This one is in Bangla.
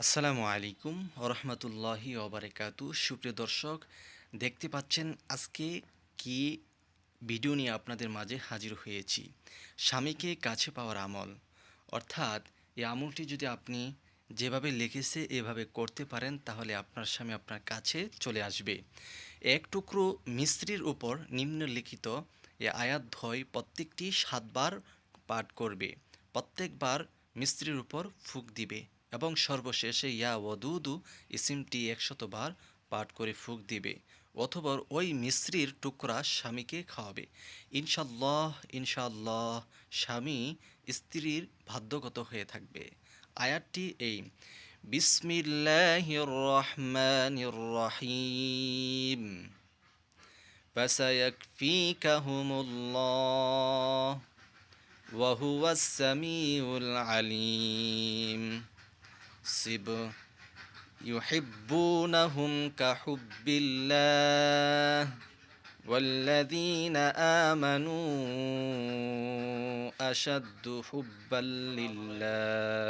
আসসালামু আলাইকুম ওরহমতুল্লাহি ওবারাকাতু। সুপ্রিয় দর্শক, দেখতে পাচ্ছেন আজকে কি ভিডিও নিয়ে আপনাদের মাঝে হাজির হয়েছি। স্বামীকে কাছে পাওয়ার আমল, অর্থাৎ এই আমলটি যদি আপনি যেভাবে লিখেছে এভাবে করতে পারেন তাহলে আপনার স্বামী আপনার কাছে চলে আসবে। এক টুকরো মিস্ত্রির উপর নিম্নলিখিত এ আয়াতদ্বয় প্রত্যেকটি 7 বার পাঠ করবে। প্রত্যেকবার মিস্ত্রির উপর ফুঁক দিবে এবং সর্বশেষে ইয়া ওয়াদুদু ইসিমটি 100 বার পাঠ করে ফুঁক দিবে, অথবা ওই মিস্ত্রির টুকরা স্বামীকে খাওয়াবে। ইনশাল্লাহ ইনশাল্লাহ স্বামী স্ত্রীর বাধ্যগত হয়ে থাকবে। আয়াতটি এই: বিসমিল্লাহির রহমানির রহিম, ফাসায়াকফিকাহুমুল্লাহ ওয়া হুয়াস সামিউল আলিম। সিব ইউহিব্বুনাহুম কাহুব্বিল্লাহ والذين آمنوا أشد حبا لله